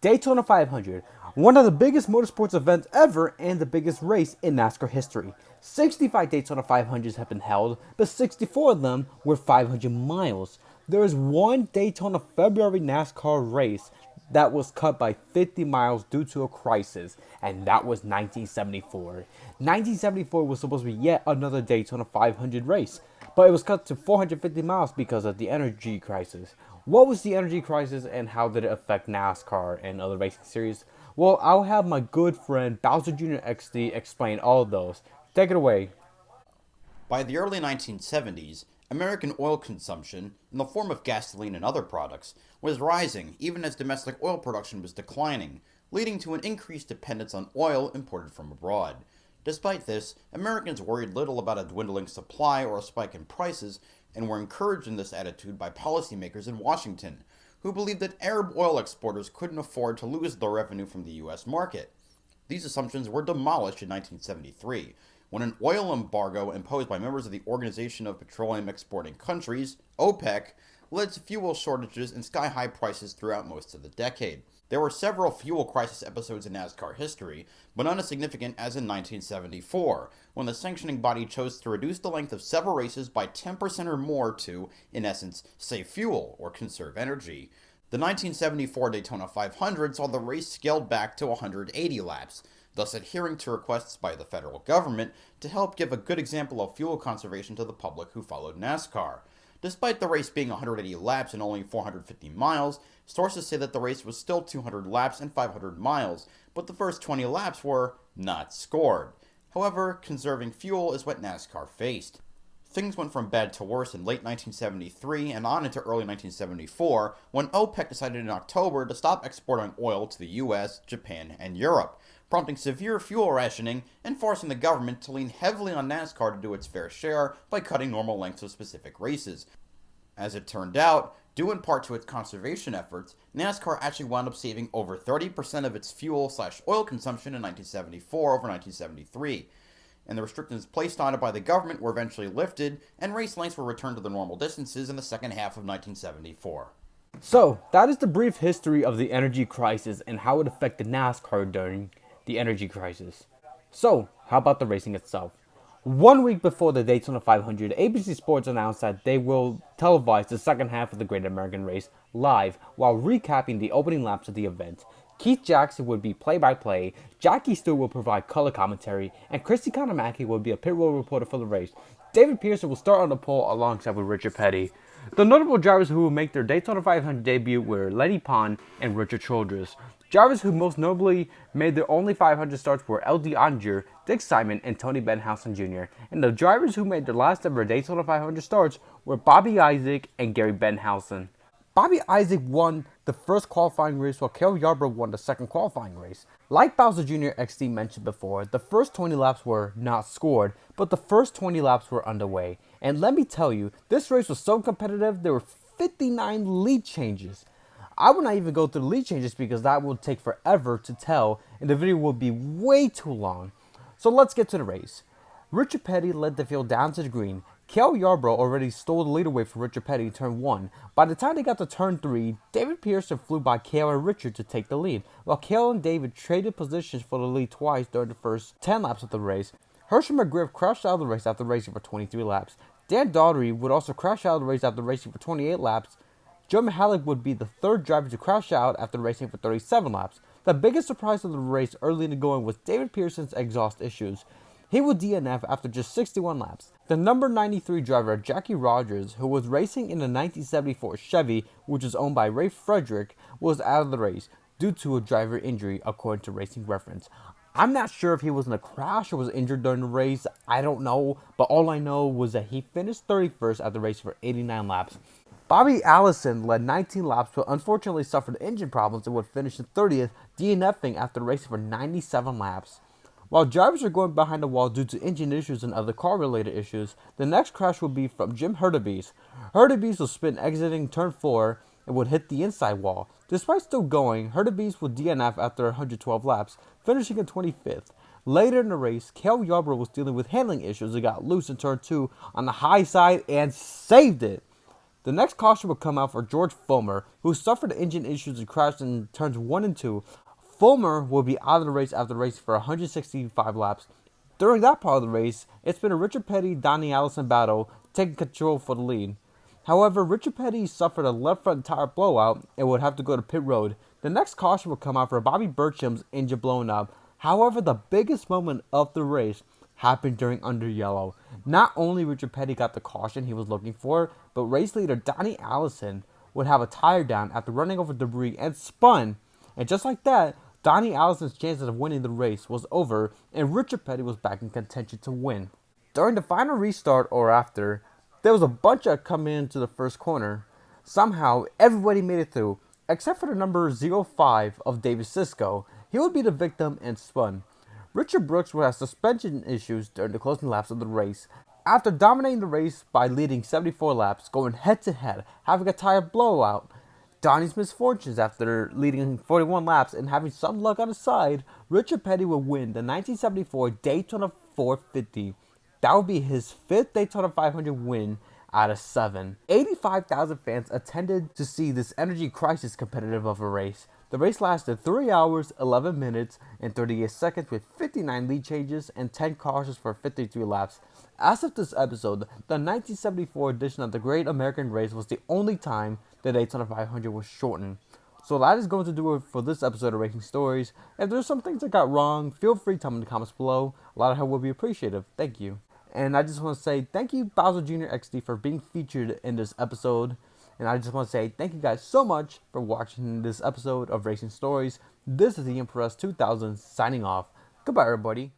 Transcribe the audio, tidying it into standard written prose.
Daytona 500, one of the biggest motorsports events ever and the biggest race in NASCAR history. 65 Daytona 500s have been held, but 64 of them were 500 miles. There is one Daytona February NASCAR race that was cut by 50 miles due to a crisis, and that was 1974. 1974 was supposed to be yet another Daytona 500 race, but it was cut to 450 miles because of the energy crisis. What was the energy crisis and how did it affect NASCAR and other racing series? Well, I'll have my good friend Bowser Jr. XD explain all of those. Take it away. By the early 1970s, American oil consumption, in the form of gasoline and other products, was rising even as domestic oil production was declining, leading to an increased dependence on oil imported from abroad. Despite this, Americans worried little about a dwindling supply or a spike in prices, and were encouraged in this attitude by policymakers in Washington, who believed that Arab oil exporters couldn't afford to lose their revenue from the U.S. market. These assumptions were demolished in 1973, when an oil embargo imposed by members of the Organization of Petroleum Exporting Countries, OPEC, led to fuel shortages and sky-high prices throughout most of the decade. There were several fuel crisis episodes in NASCAR history, but none as significant as in 1974, when the sanctioning body chose to reduce the length of several races by 10% or more to, in essence, save fuel or conserve energy. The 1974 Daytona 500 saw the race scaled back to 180 laps, thus adhering to requests by the federal government to help give a good example of fuel conservation to the public who followed NASCAR. Despite the race being 180 laps and only 450 miles, sources say that the race was still 200 laps and 500 miles, but the first 20 laps were not scored. However, conserving fuel is what NASCAR faced. Things went from bad to worse in late 1973 and on into early 1974 when OPEC decided in October to stop exporting oil to the US, Japan, and Europe, prompting severe fuel rationing and forcing the government to lean heavily on NASCAR to do its fair share by cutting normal lengths of specific races. As it turned out, due in part to its conservation efforts, NASCAR actually wound up saving over 30% of its fuel/oil consumption in 1974 over 1973. And the restrictions placed on it by the government were eventually lifted, and race lengths were returned to the normal distances in the second half of 1974. So, that is the brief history of the energy crisis and how it affected NASCAR during the energy crisis. So, how about the racing itself? 1 week before the Daytona 500, ABC Sports announced that they will televise the second half of the Great American Race live while recapping the opening laps of the event. Keith Jackson would be play-by-play, Jackie Stewart will provide color commentary, and Christy Conamacki will be a pit road reporter for the race. David Pearson will start on the pole alongside with Richard Petty. The notable drivers who will make their Daytona 500 debut were Lenny Pond and Richard Childress. Drivers who most notably made their only 500 starts were L.D. Onger, Dick Simon, and Tony Benhausen Jr. And the drivers who made their last ever Daytona 500 starts were Bobby Isaac and Gary Benhausen. Bobby Isaac won the first qualifying race while Cale Yarborough won the second qualifying race. Like Bowser Jr. XD mentioned before, the first 20 laps were not scored, but the first 20 laps were underway. And let me tell you, this race was so competitive, there were 59 lead changes. I will not even go through the lead changes because that will take forever to tell and the video will be way too long. So let's get to the race. Richard Petty led the field down to the green. Cale Yarborough already stole the lead away from Richard Petty in turn 1. By the time they got to turn 3, David Pearson flew by Cale and Richard to take the lead, while Cale and David traded positions for the lead twice during the first 10 laps of the race. Herschel McGriff crashed out of the race after racing for 23 laps. Dan Daugherty would also crash out of the race after racing for 28 laps. Joe Mihalik would be the third driver to crash out after racing for 37 laps. The biggest surprise of the race early in the going was David Pearson's exhaust issues. He would DNF after just 61 laps. The number 93 driver, Jackie Rogers, who was racing in a 1974 Chevy, which was owned by Ray Frederick, was out of the race due to a driver injury, according to Racing Reference. I'm not sure if he was in a crash or was injured during the race. I don't know, but all I know was that he finished 31st at the race for 89 laps. Bobby Allison led 19 laps, but unfortunately suffered engine problems and would finish in 30th, DNFing after racing for 97 laps. While drivers are going behind the wall due to engine issues and other car-related issues, the next crash will be from Jim Hurtubise. Hurtubise will spin exiting turn 4 and would hit the inside wall. Despite still going, Hurtubise would DNF after 112 laps, finishing in 25th. Later in the race, Cale Yarborough was dealing with handling issues and got loose in turn 2 on the high side and saved it. The next caution will come out for George Fulmer, who suffered engine issues and crashed in turns 1 and 2. Fulmer will be out of the race after racing for 165 laps. During that part of the race, it's been a Richard Petty-Donnie Allison battle, taking control for the lead. However, Richard Petty suffered a left front tire blowout and would have to go to pit road. The next caution will come out for Bobby Burcham's engine blowing up. However, the biggest moment of the race happened during under yellow. Not only Richard Petty got the caution he was looking for, but race leader Donnie Allison would have a tire down after running over debris and spun. And just like that, Donnie Allison's chances of winning the race was over, and Richard Petty was back in contention to win. During the final restart or after, there was a bunch of coming into the first corner. Somehow, everybody made it through, except for the number 05 of David Sisko. He would be the victim and spun. Richard Brooks would have suspension issues during the closing laps of the race. After dominating the race by leading 74 laps, going head to head, having a tire blowout, Donnie's misfortunes after leading 41 laps and having some luck on his side, Richard Petty would win the 1974 Daytona 450. That would be his 5th Daytona 500 win out of 7. 85,000 fans attended to see this energy crisis competitive of a race. The race lasted 3 hours, 11 minutes, and 38 seconds with 59 lead changes and 10 cautions for 53 laps. As of this episode, the 1974 edition of the Great American Race was the only time the Daytona 500 was shortened. So that is going to do it for this episode of Racing Stories. If there's some things I got wrong, feel free to tell me in the comments below. A lot of help would be appreciated. Thank you. And I just want to say thank you, Bowser Jr. XD, for being featured in this episode. And I just want to say thank you guys so much for watching this episode of Racing Stories. This is the Empress 2000 signing off. Goodbye, everybody.